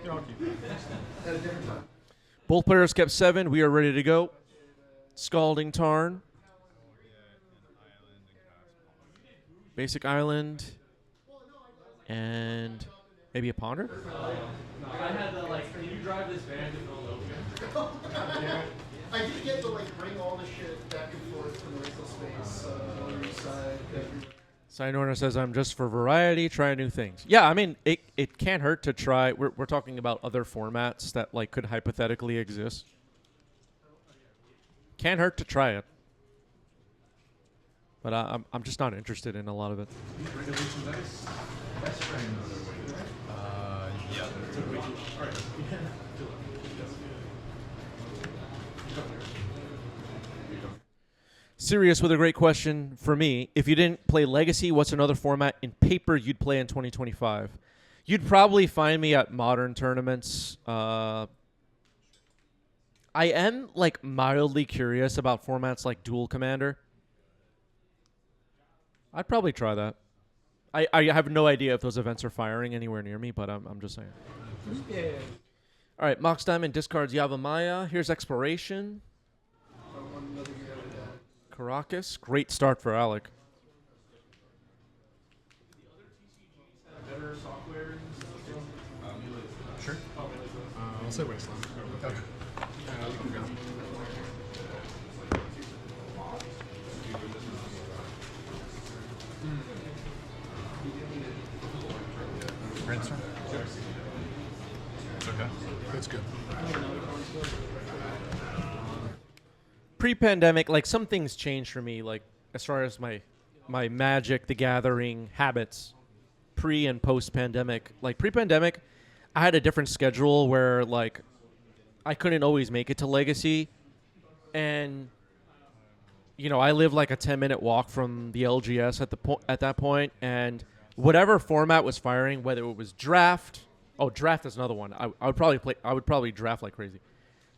Yeah, I'll keep it. At a different time. Both players kept 7. We are ready to go. Scalding Tarn. Basic Island. And maybe a Ponder? I had the, like, can you drive this van to Philadelphia? I did get to like bring all the shit back and forth from Rachel Space on your side. Sinorna says, I'm just for variety, try new things. Yeah, I mean, it can't hurt to try. We're talking about other formats that like could hypothetically exist. Can't hurt to try it. But I'm just not interested in a lot of it. Yeah. Sirius with a great question for me. If you didn't play Legacy, what's another format in paper you'd play in 2025? You'd probably find me at Modern tournaments. I am like mildly curious about formats like Dual Commander. I'd probably try that. I have no idea if those events are firing anywhere near me, but I'm just saying. Yeah. All right, Mox Diamond discards Yavimaya. Here's Exploration. Caracas. Great start for Alec. Better software and stuff. Sure. I'll say Wasteland. Okay. You can go. Brainstorm? It's okay. It's good. Pre-pandemic, like some things changed for me, like as far as my Magic the Gathering habits. Pre and post-pandemic. Like pre-pandemic, I had a different schedule where like I couldn't always make it to Legacy, and you know I lived like a 10-minute walk from the LGS at that point, and whatever format was firing, whether it was Draft. Oh, Draft is another one. I would probably draft like crazy.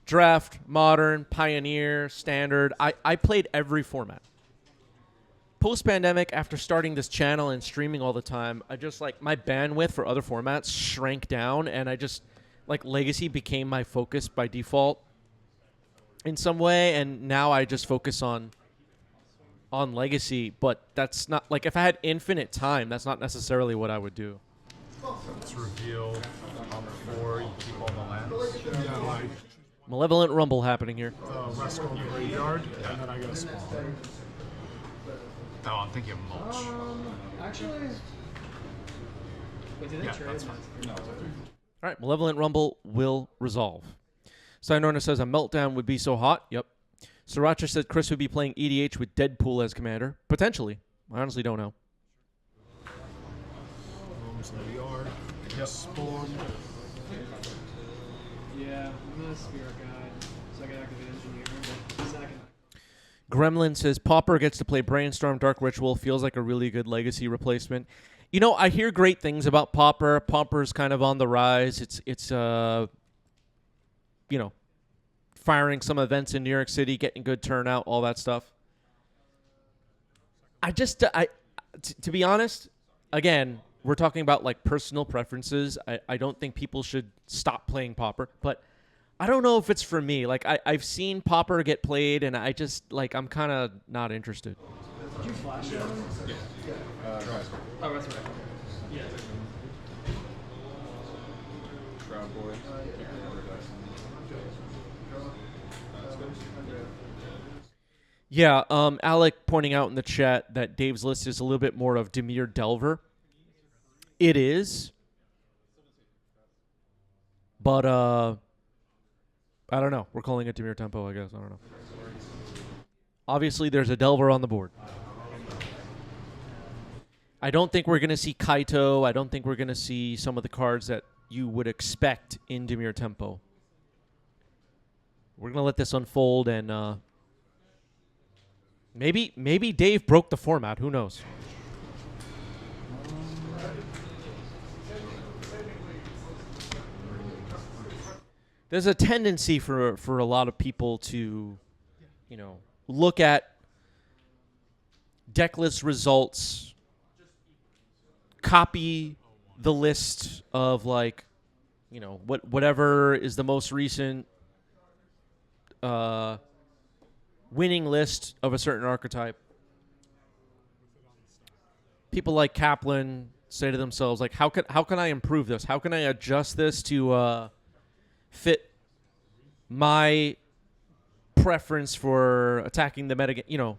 Draft, Modern, Pioneer, Standard. I played every format. Post-pandemic, after starting this channel and streaming all the time, I just like my bandwidth for other formats shrank down, and I just like Legacy became my focus by default in some way, and now I just focus on Legacy. But that's not like if I had infinite time, that's not necessarily what I would do. It's revealed on the floor. You keep all the lands. Yeah, like Malevolent Rumble happening here. Rascal in the graveyard, and then I get a spawn. Oh, I'm thinking of mulch. Actually, wait, did they Yeah, trade? that's fine. No. All right, Malevolent Rumble will resolve. Sinorna says a meltdown would be so hot. Yep. Sriracha said Chris would be playing EDH with Deadpool as commander. Potentially. I honestly don't know. Homes in the yard. Yep. Spawn. Yeah, I'm gonna Spirit Guide, so I can activate Engineer. But second. Gremlin says Pauper gets to play Brainstorm Dark Ritual. Feels like a really good Legacy replacement. You know, I hear great things about Pauper. Pauper's kind of on the rise. It's you know, firing some events in New York City, getting good turnout, all that stuff. To be honest, again, we're talking about like personal preferences. I don't think people should stop playing Pauper, but I don't know if it's for me. Like I've seen Pauper get played, and I just like I'm kind of not interested. Did you flash it? Yeah. Oh, that's right. Yeah. Shroud Boy. Yeah, Alec pointing out in the chat that Dave's list is a little bit more of Dimir Delver. It is. But, I don't know. We're calling it Dimir Tempo, I guess. I don't know. Obviously, there's a Delver on the board. I don't think we're going to see Kaito. I don't think we're going to see some of the cards that you would expect in Dimir Tempo. We're going to let this unfold, and maybe Dave broke the format. Who knows? There's a tendency for a lot of people to, you know, look at deck list results, copy the list of like you know, whatever is the most recent winning list of a certain archetype. People like Kaplan say to themselves, like, how can I improve this? How can I adjust this to fit my preference for attacking the meta? You know,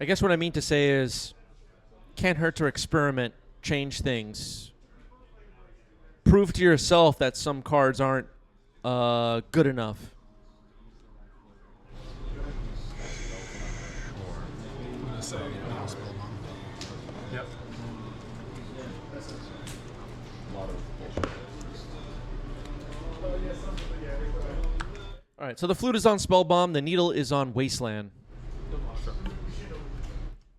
I guess what I mean to say is, can't hurt to experiment, change things, prove to yourself that some cards aren't good enough. I'm gonna say no spell bomb. Yep. All right, so the flute is on Spellbomb, the needle is on Wasteland.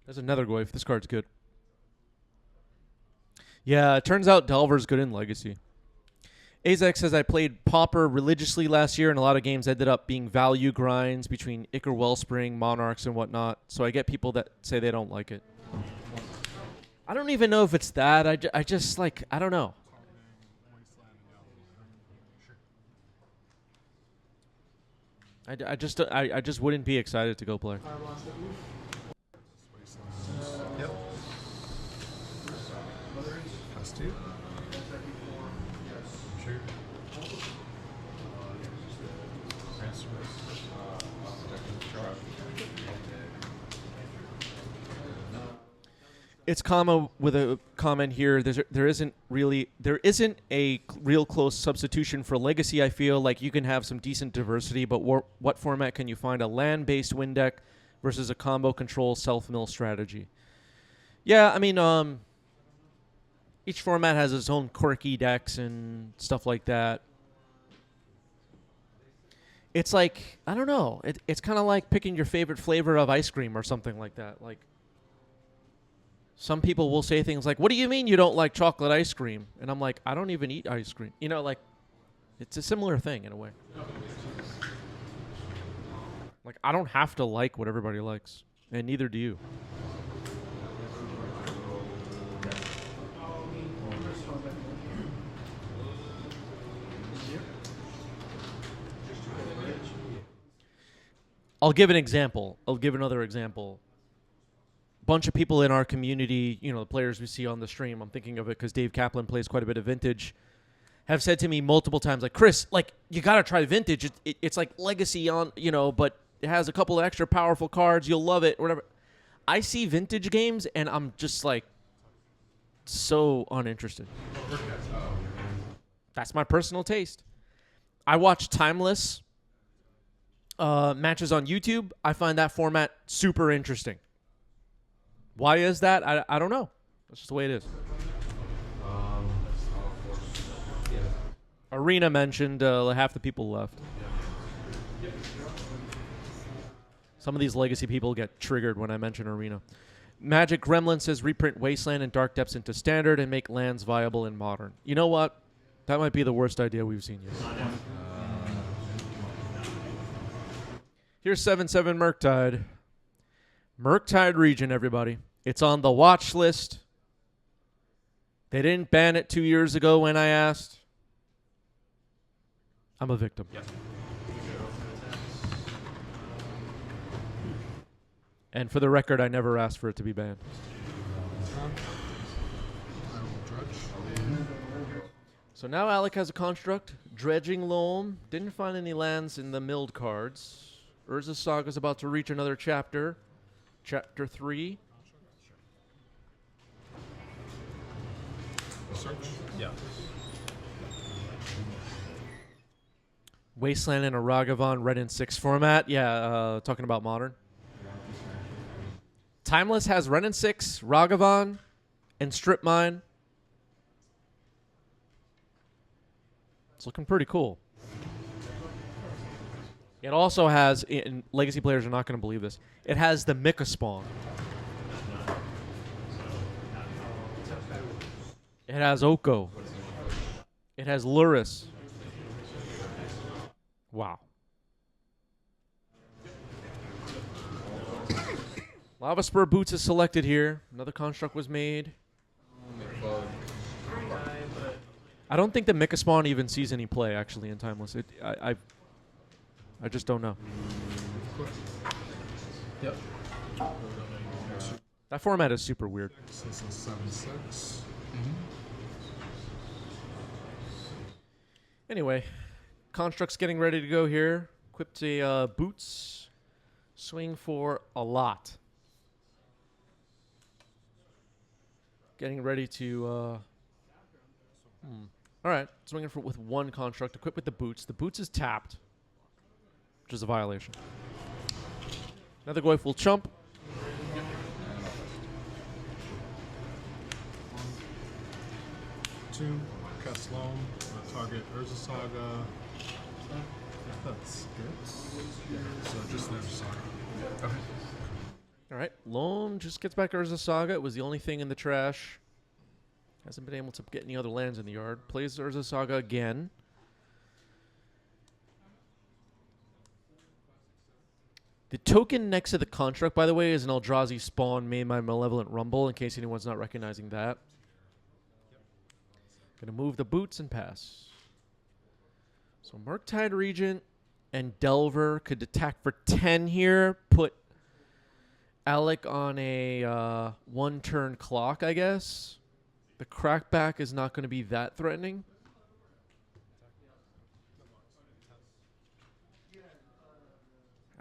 There's another Goyf. This card's good. Yeah, it turns out Delver's good in Legacy. Azek says, I played Pauper religiously last year, and a lot of games ended up being value grinds between Ichor Wellspring, Monarchs, and whatnot. So I get people that say they don't like it. I don't even know if it's that. I just like, I don't know. I just wouldn't be excited to go play. Yep. Has to. Sure. It's comma with a comment here. There isn't a real close substitution for Legacy. I feel like you can have some decent diversity, but what format can you find a land-based win deck versus a combo control self-mill strategy? Yeah, I mean, each format has its own quirky decks and stuff like that. It's like, I don't know. It's kind of like picking your favorite flavor of ice cream or something like that. Like, some people will say things like, what do you mean you don't like chocolate ice cream? And I'm like, I don't even eat ice cream. You know, like, it's a similar thing in a way. Like, I don't have to like what everybody likes, and neither do you. I'll give an example. I'll give another example. Bunch of people in our community, you know, the players we see on the stream, I'm thinking of it because Dave Kaplan plays quite a bit of Vintage, have said to me multiple times, like, Chris, like, you got to try Vintage. It's like Legacy on, you know, but it has a couple of extra powerful cards. You'll love it, whatever. I see Vintage games, and I'm just, like, so uninterested. That's my personal taste. I watch Timeless matches on YouTube. I find that format super interesting. Why is that? I don't know. That's just the way it is. Arena mentioned half the people left. Some of these Legacy people get triggered when I mention Arena. Magic Gremlin says reprint Wasteland and Dark Depths into Standard and make lands viable in Modern. You know what? That might be the worst idea we've seen yet. Here's 7/7 Murktide. Murktide region, everybody. It's on the watch list. They didn't ban it 2 years ago when I asked. I'm a victim. Yep. And for the record, I never asked for it to be banned. So now Alec has a construct. Dredging Loam. Didn't find any lands in the milled cards. Urza Saga's about to reach another chapter. Chapter 3. Search. Yeah. Wasteland and a Ragavan red and 6 format. Yeah, talking about Modern. Timeless has red and 6, Ragavan, and Strip Mine. It's looking pretty cool. It also has, and Legacy players are not going to believe this, it has the Mika spawn. It has Oko. It has Luris. Wow. Lava Spur Boots is selected here. Another construct was made. I don't think the Mika Spawn even sees any play actually in Timeless. I just don't know. Yep. That format is super weird. So this is 7/6. Anyway, Construct's getting ready to go here. Equipped a boots. Swing for a lot. Getting ready to... All right, swinging with one Construct. Equipped with the boots. The boots is tapped, which is a violation. Another Goyf will chump. 2, cast Loam, target Urza Saga. That's good. So just the Urza Saga. Okay. All right, Loam just gets back Urza Saga. It was the only thing in the trash. Hasn't been able to get any other lands in the yard. Plays Urza Saga again. The token next to the Construct, by the way, is an Eldrazi spawn made by Malevolent Rumble, in case anyone's not recognizing that. Gonna move the boots and pass. So Murktide Regent and Delver could attack for 10 here. Put Alec on a one-turn clock, I guess. The crackback is not going to be that threatening.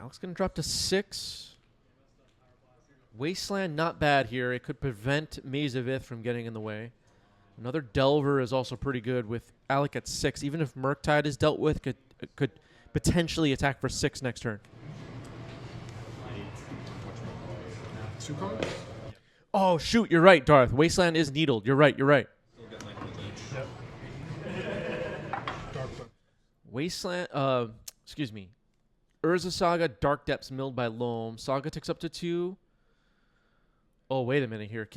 Alec's going to drop to 6. Wasteland, not bad here. It could prevent Maze of Ith from getting in the way. Another Delver is also pretty good with Alec at 6. Even if Murktide is dealt with, could potentially attack for 6 next turn. 2 cards? Oh, shoot, you're right, Darth. Wasteland is needled. You're right, you're right. Yep. Dark Depths. Wasteland, excuse me. Urza Saga, Dark Depths milled by Loam. Saga ticks up to 2. Oh, wait a minute here.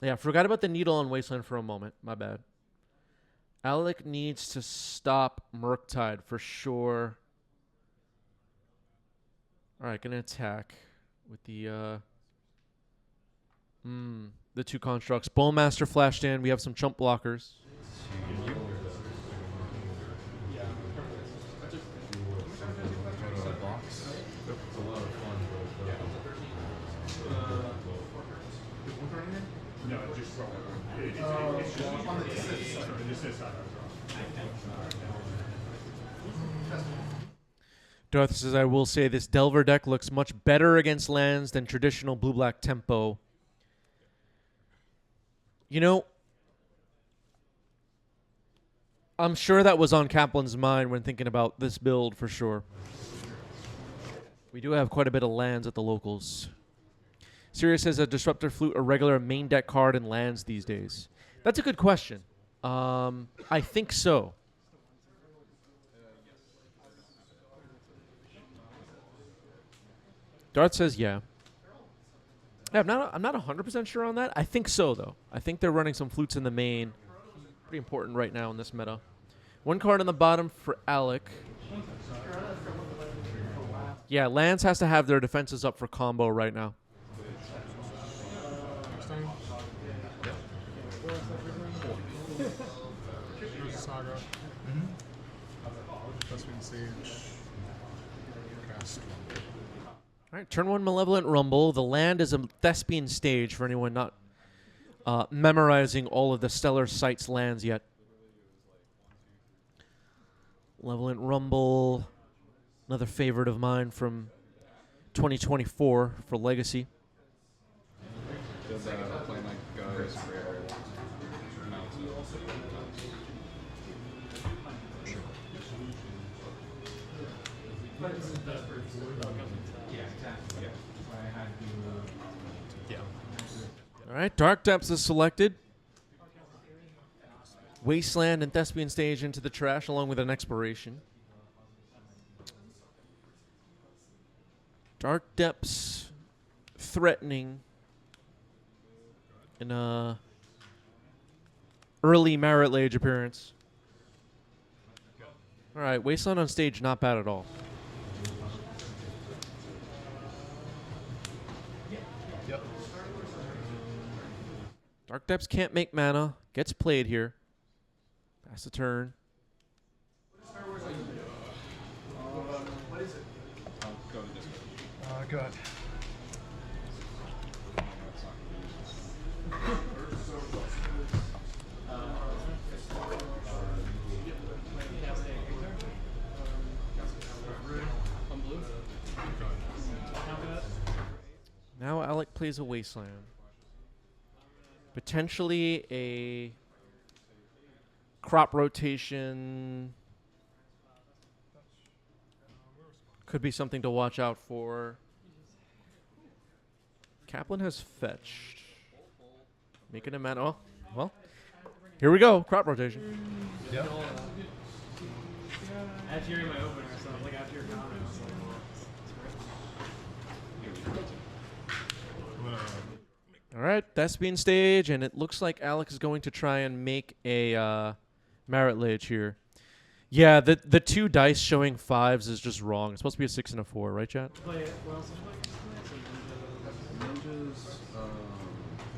Yeah, forgot about the needle on Wasteland for a moment. My bad. Alec needs to stop Murktide for sure. All right, gonna attack with the 2 constructs. Bowmaster flashed in. We have some chump blockers. Darth says, I will say this Delver deck looks much better against lands than traditional blue-black tempo. You know, I'm sure that was on Kaplan's mind when thinking about this build for sure. We do have quite a bit of lands at the locals. Sirius says, a Disruptor Flute a regular main deck card in lands these days? That's a good question. I think so. Darth says, yeah. I'm not 100% sure on that. I think so, though. I think they're running some flutes in the main. Pretty important right now in this meta. 1 card on the bottom for Alec. Yeah, lands has to have their defenses up for combo right now. Urza Saga. Thespian Sage. Cast Rumble. All right, turn 1 Malevolent Rumble. The land is a Thespian Stage for anyone not memorizing all of the Stellar Sights lands yet. Malevolent Rumble, another favorite of mine from 2024 for Legacy. Does play my guys rare All right, Dark Depths is selected. Wasteland and Thespian Stage into the trash along with an expiration. Dark Depths threatening in a early Marit Lage appearance. All right, Wasteland on stage, not bad at all. Yep. Dark Depths can't make mana. Gets played here. Pass the turn. What is it? I'll go to Discord. Good. Now Alec plays a Wasteland. Potentially a crop rotation. Could be something to watch out for. Kaplan has fetched. Making a mana. Oh, well. Here we go. Crop rotation. Yep. After hearing my opener, so like after your comments, All right. Thespian stage. And it looks like Alec is going to try and make a Merit Lage here. Yeah, the 2 dice showing 5s is just wrong. It's supposed to be a 6 and a 4, right, chat? play it. What else did you play? Ninjas,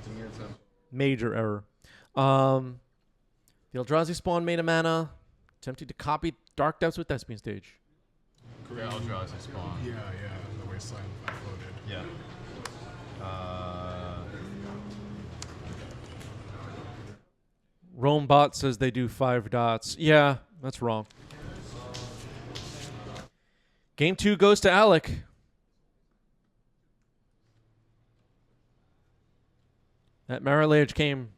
Dimir 10. Major error. The Eldrazi spawn made a mana. Attempting to copy Dark Depths with Thespian stage. Yeah, Eldrazi spawn. Yeah, the Wasteland I floated. Yeah. Rome Bot says they do 5 dots. Yeah, that's wrong. Game 2 goes to Alec. That Merit Lage came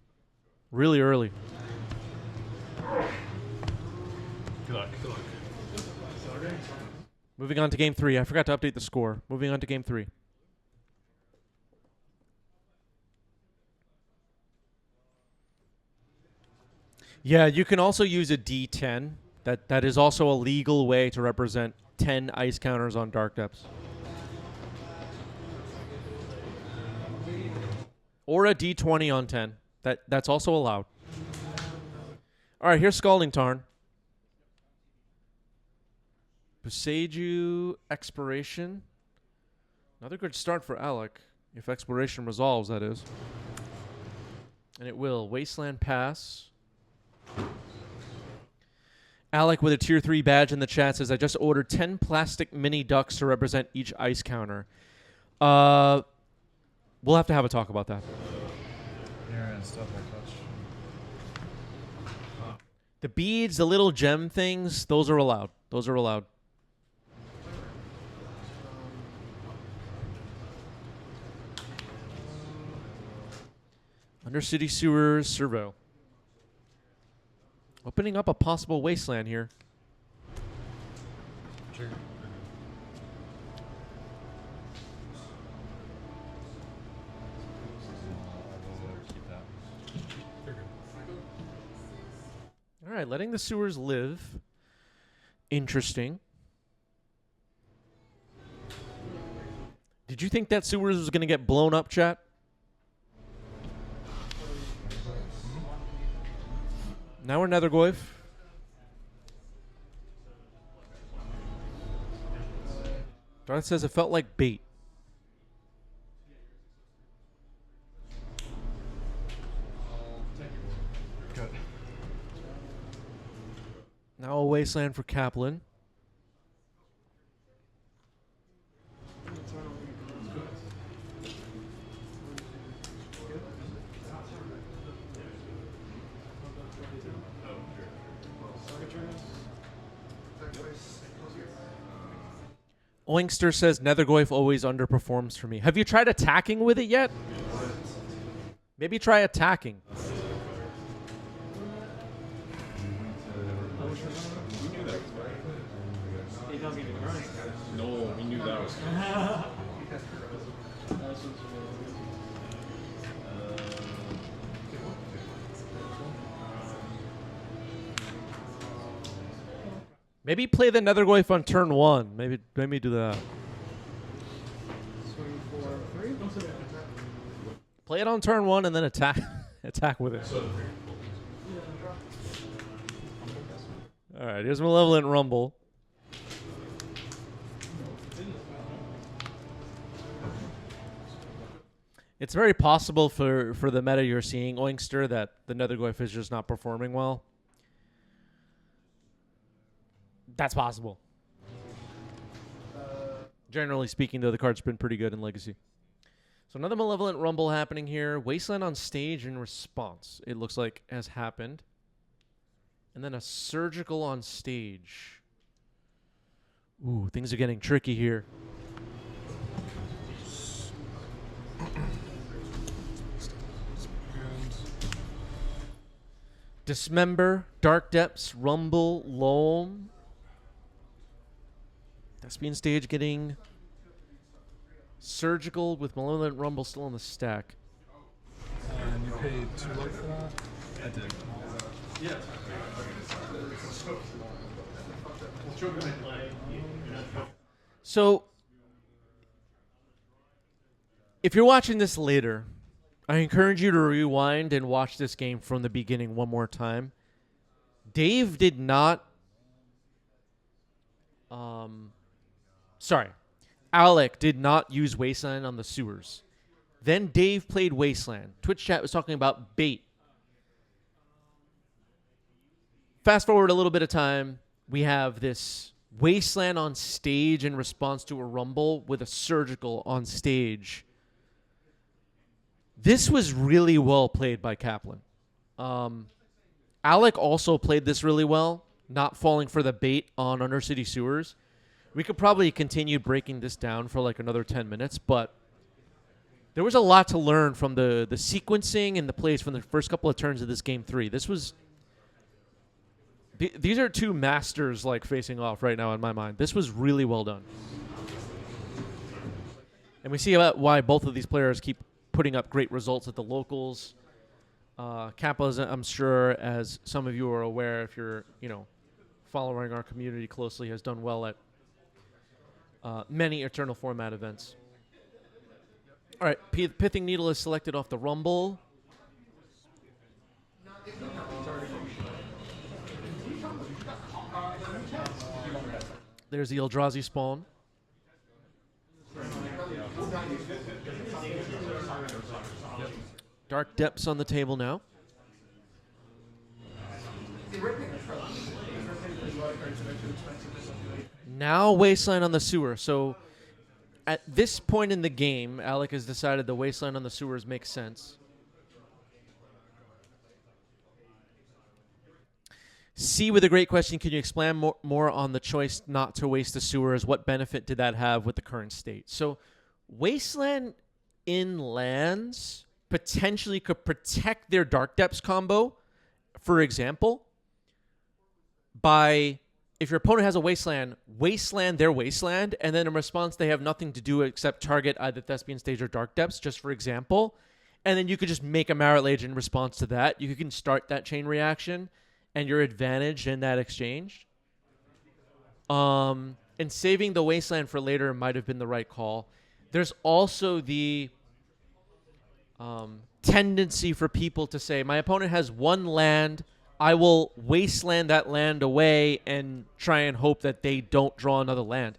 really early. Good luck. Good luck. Moving on to Game 3. I forgot to update the score. Moving on to Game 3. Yeah, you can also use a D10. That is also a legal way to represent 10 ice counters on Dark Depths. Or a D20 on 10. That's also allowed. All right, here's Scalding Tarn. Boseiju, Expiration. Another good start for Alec. If Exploration resolves, that is. And it will. Wasteland pass. Alec with a tier 3 badge in the chat says, I just ordered 10 plastic mini ducks to represent each ice counter. We'll have to have a talk about that. Yeah, and stuff like that. The beads, the little gem things, those are allowed. Those are allowed. Undercity Sewers, Servo. Opening up a possible Wasteland here. Sure. All right, letting the sewers live. Interesting. Did you think that sewers was going to get blown up, chat? Now we're Nethergoyf. Darth says it felt like bait. Good. Now a Wasteland for Kaplan. Oinkster says Nethergoyf always underperforms for me. Have you tried attacking with it yet? Maybe try attacking. He doesn't even grind. No, we knew that was Maybe play the Nethergoyf on turn 1. Maybe do that. Swing 4, 3. Play it on turn 1 and then attack attack with it. All right, here's Malevolent Rumble. It's very possible for the meta you're seeing, Oinkster, that the Nethergoyf is just not performing well. That's possible. Generally speaking, though, the card's been pretty good in Legacy. So another Malevolent Rumble happening here. Wasteland on stage in response, it looks like, has happened. And then a Surgical on stage. Ooh, things are getting tricky here. Dismember, Dark Depths, Rumble, Loam. Thespian stage getting Surgical with Malevolent Rumble still on the stack. And you paid 2 light for that? I did. So, if you're watching this later, I encourage you to rewind and watch this game from the beginning one more time. Dave did not... Alec did not use Wasteland on the sewers. Then Dave played Wasteland. Twitch chat was talking about bait. Fast forward a little bit of time. We have this Wasteland on stage in response to a Rumble with a Surgical on stage. This was really well played by Kaplan. Alec also played this really well, not falling for the bait on Undercity Sewers. We could probably continue breaking this down for like another 10 minutes, but there was a lot to learn from the sequencing and the plays from the first couple of turns of this game 3. This was... These are two masters like facing off right now in my mind. This was really well done. And we see about why both of these players keep putting up great results at the locals. Kappa, I'm sure, as some of you are aware, if you're, following our community closely, has done well at many Eternal Format events. All right, Pithing Needle is selected off the Rumble. There's the Eldrazi spawn. Dark Depths on the table now. Now Wasteland on the sewer. So at this point in the game, Alec has decided the Wasteland on the sewers makes sense. C with a great question. Can you explain more on the choice not to waste the sewers? What benefit did that have with the current state? So Wasteland in lands potentially could protect their Dark Depths combo, for example, by, if your opponent has a Wasteland their Wasteland, and then in response they have nothing to do except target either Thespian Stage or Dark Depths, just for example, and then you could just make a Marit Lage in response to that. You can start that chain reaction, and you're advantaged in that exchange. And saving the Wasteland for later might have been the right call. There's also the tendency for people to say, my opponent has one land, I will Wasteland that land away and try and hope that they don't draw another land.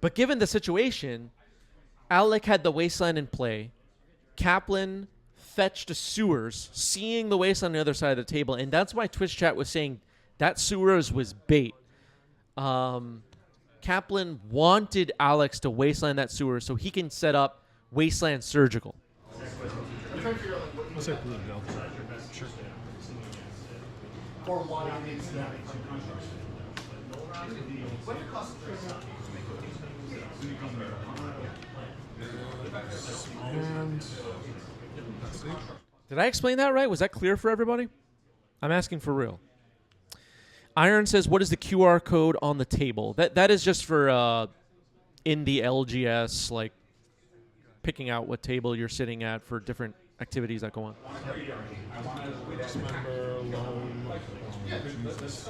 But given the situation, Alec had the Wasteland in play. Kaplan fetched a sewers, seeing the Wasteland on the other side of the table, and that's why Twitch chat was saying that sewers was bait. Kaplan wanted Alex to Wasteland that sewer so he can set up Wasteland Surgical. Let's say blue Delta. Sure. Or why it needs that. What did it cost? And that's it. Did I explain that right? Was that clear for everybody? I'm asking for real. Iron says, what is the QR code on the table? That is just for in the LGS, like picking out what table you're sitting at for different activities that go on. Dismember, loam, Jesus.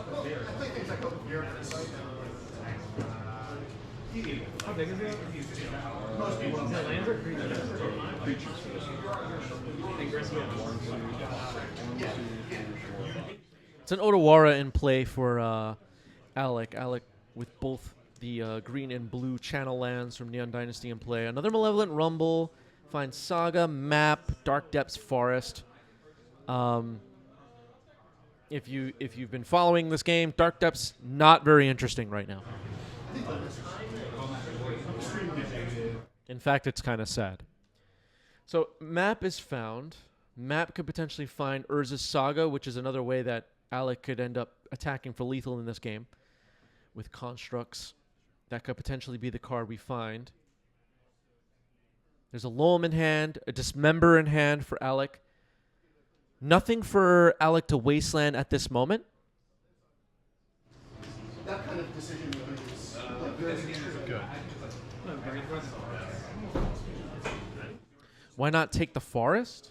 How big is it? Is it lands or creatures? It's an Otawara in play for Alec. Alec with both the green and blue channel lands from Neon Dynasty in play. Another Malevolent Rumble. Find Saga, Map, Dark Depths, Forest. If you've been following this game, Dark Depths not very interesting right now. In fact, it's kind of sad. So Map is found. Map could potentially find Urza's Saga, which is another way that Alec could end up attacking for lethal in this game with constructs. That could potentially be the card we find. There's a Loam in hand, a Dismember in hand for Alec. Nothing for Alec to Wasteland at this moment. That kind of decision making is like very good. Why not take the Forest?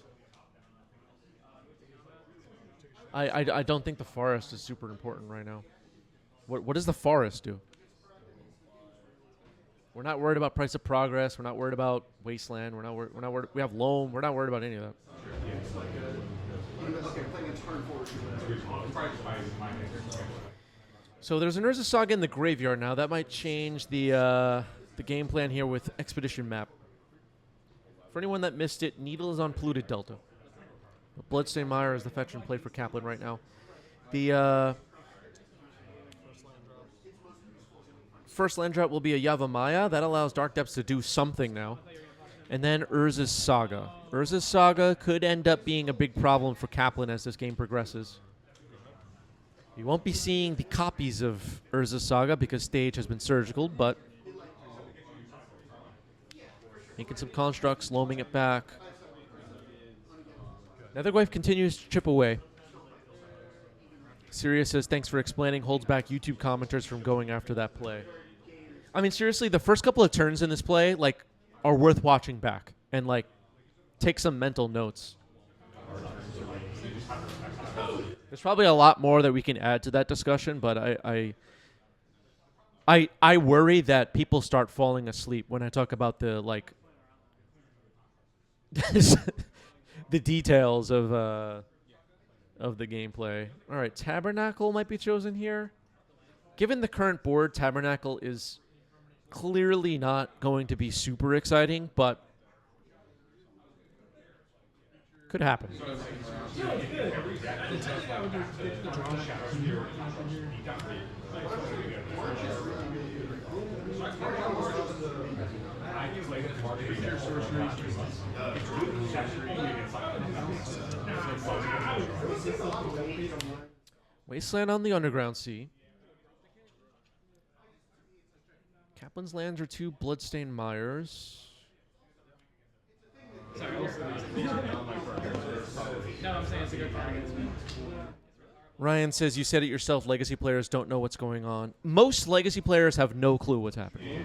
I don't think the Forest is super important right now. What does the Forest do? We're not worried about Price of Progress. We're not worried about Wasteland. We're not worried. We have Loam. We're not worried about any of that. So there's an Urza Saga in the graveyard now. That might change the game plan here with Expedition Map. For anyone that missed it, Needle is on polluted Delta. Bloodstained Mire is the fetch and play for Kaplan right now. The first land drop will be a Yavimaya. That allows Dark Depths to do something now. And then Urza's Saga. Urza's Saga could end up being a big problem for Kaplan as this game progresses. You won't be seeing the copies of Urza's Saga because stage has been surgical, but making some constructs, loaming it back. Netherglyph continues to chip away. Sirius says, thanks for explaining, holds back YouTube commenters from going after that play. I mean, seriously, the first couple of turns in this play, like, are worth watching back and, like, take some mental notes. There's probably a lot more that we can add to that discussion, but I worry that people start falling asleep when I talk about the, like, the details of the gameplay. All right, Tabernacle might be chosen here. Given the current board, Tabernacle is clearly not going to be super exciting, but could happen. Wasteland on the Underground Sea. Kaplan's lands are 2 Bloodstained Mires. No, I'm saying it's a good card against me. Ryan says, you said it yourself, legacy players don't know what's going on. Most legacy players have no clue what's happening.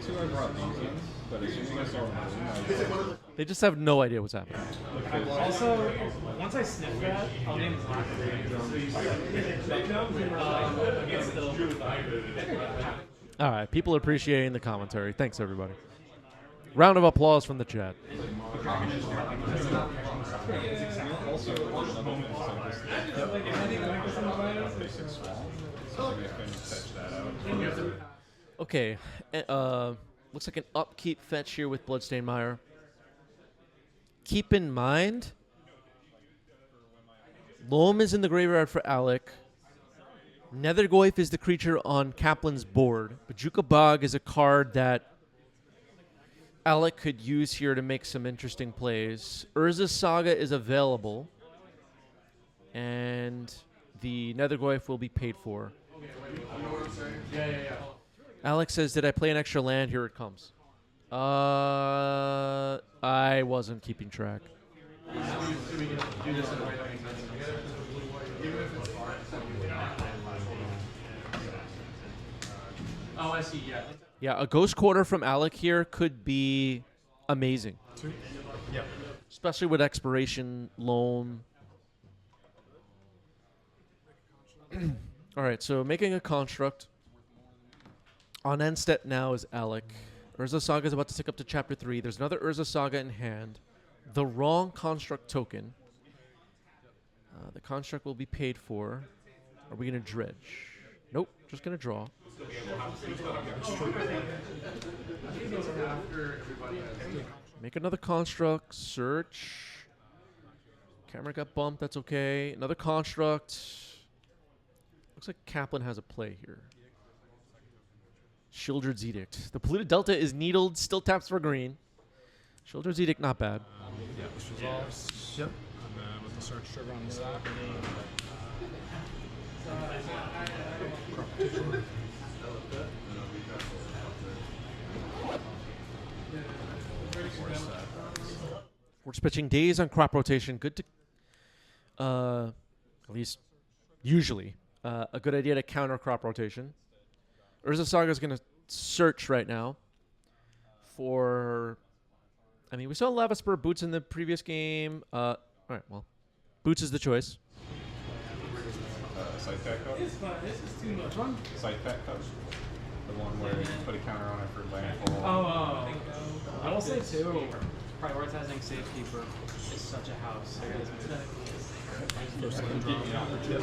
They just have no idea what's happening. Also, once I sniff that, I'll name Black against the... All right, people are appreciating the commentary. Thanks, everybody. Round of applause from the chat. Okay, looks like an upkeep fetch here with Bloodstained Mire. Keep in mind, Loam is in the graveyard for Alec. Netherglyph is the creature on Kaplan's board. Bajuka Bog is a card that Alec could use here to make some interesting plays. Urza's Saga is available, and the Netherglyph will be paid for. Alex says, did I play an extra land? Here it comes. I wasn't keeping track. Oh, I see, yeah. Yeah, a Ghost Quarter from Alec here could be amazing. Yeah. Especially with Expiration, Loam. All right, so making a construct. On end step now is Alec. Urza Saga is about to tick up to Chapter 3. There's another Urza Saga in hand. The wrong construct token. The construct will be paid for. Are we going to dredge? Nope, just going to draw. Make another construct. Search. Camera got bumped. That's okay. Another construct. Looks like Kaplan has a play here. Shieldred's Edict. The polluted delta is needled. Still taps for green. Shieldred's Edict, not bad. Yeah, this resolves. Yep. And then with the search trigger on the stack. Crop rotation. Force pitching days on crop rotation. Good to, at least usually, a good idea to counter crop rotation. Urza Saga is going to search right now for. I mean, we saw Lavaspur Boots in the previous game. All right, well, Boots is the choice. Side pack cup? This is too much. One. Side pack cup? The one where you put a counter on it for landfall. I will say too, prioritizing safety for is such a house. First land drop.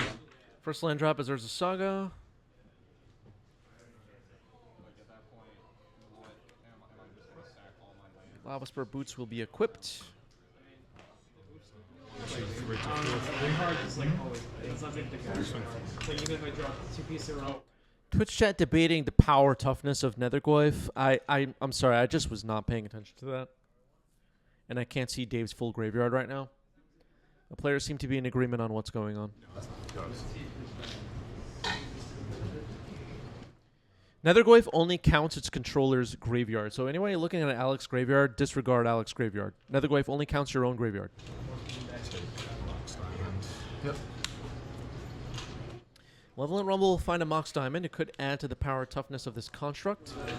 First land drop is Urza Saga. Lavaspur Boots will be equipped. Very hard, just like always. It's not big to go. So even if I drop 2 pieces in a row. Twitch chat debating the power toughness of Nethergoyf. I'm sorry, I just was not paying attention to that. And I can't see Dave's full graveyard right now. The players seem to be in agreement on what's going on. Nethergoyf only counts its controller's graveyard. So anybody looking at an Alex graveyard, disregard Alex graveyard. Nethergoyf only counts your own graveyard. Yep. Malevolent Rumble will find a Mox Diamond. It could add to the power toughness of this construct. Go ahead.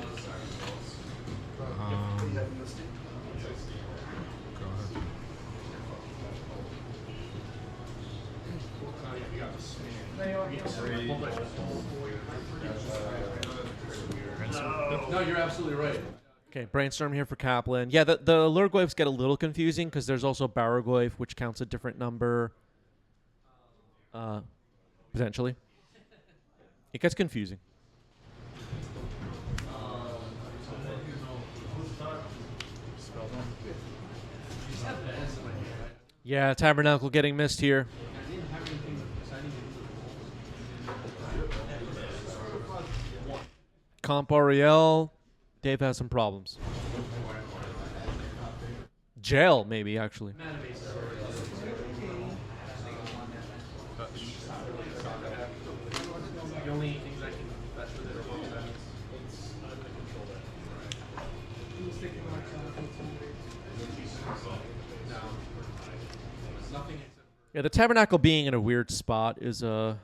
No, you're absolutely right. Okay, Brainstorm here for Kaplan. Yeah, the Lurgoyfs get a little confusing because there's also Barrogoyf, which counts a different number. Potentially. It gets confusing. Yeah, Tabernacle getting missed here. Comp Ariel. Dave has some problems. Jail, maybe, actually. The only things I can mess with it are long diamonds. It's under the control there. No. Nothing except. Yeah, the Tabernacle being in a weird spot is I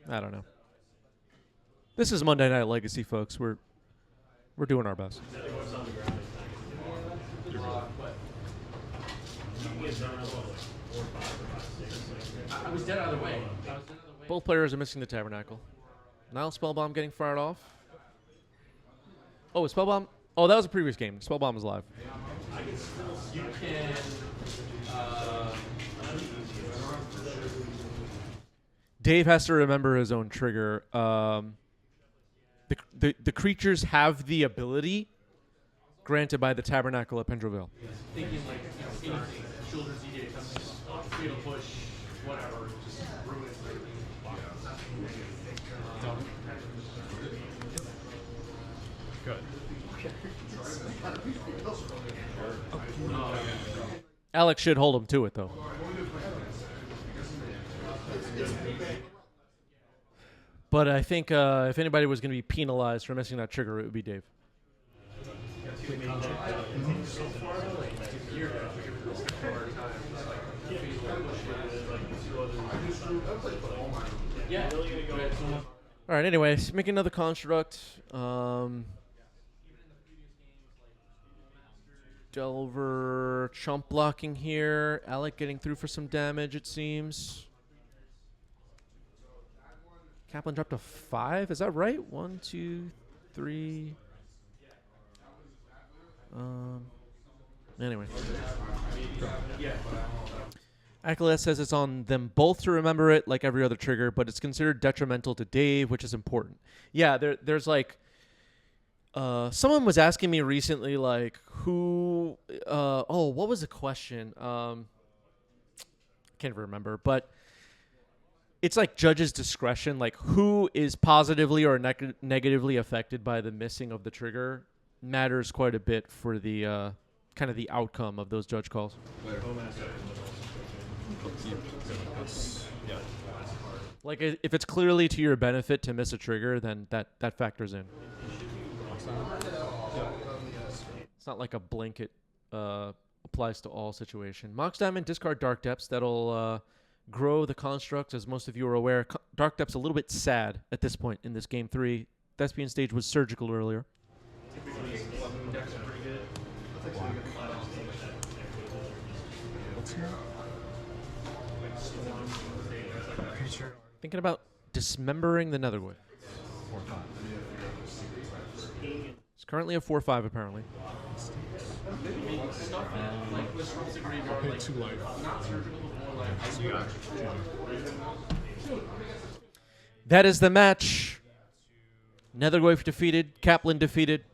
don't know. This is Monday Night Legacy, folks. We're doing our best. I was dead either way. Both players are missing the Tabernacle. Now Spellbomb getting fired off. Oh, Spellbomb. Oh, that was a previous game. Spellbomb is live. You can. Dave has to remember his own trigger. The creatures have the ability granted by the Tabernacle at Pendreville. Thinking like anything, Children's Edict, fatal push, whatever, just ruin everything. Good. Alex should hold him to it, though. But I think if anybody was going to be penalized for missing that trigger, it would be Dave. Yeah. All right, anyways, make another construct. Delver chump blocking here. Alec getting through for some damage, it seems. Kaplan dropped to 5. Is that right? 1, 2, 3. Anyway. Acolyte says it's on them both to remember it like every other trigger, but it's considered detrimental to Dave, which is important. Yeah, there's like... Someone was asking me recently, like, what was the question? Can't remember, but it's like judge's discretion, like who is positively or negatively affected by the missing of the trigger matters quite a bit for the kind of the outcome of those judge calls. Yeah. Like if it's clearly to your benefit to miss a trigger, then that factors in. It's not like a blanket applies to all situation. Mox Diamond, discard Dark Depths. That'll grow the construct. As most of you are aware, Dark Depths a little bit sad at this point in this game 3. Thespian stage was surgical earlier. Thinking about dismembering the Netherwood. 4/5. It's currently a 4/5 apparently. Pay 2 life. That is the match. Netherwolf defeated, Kaplan defeated.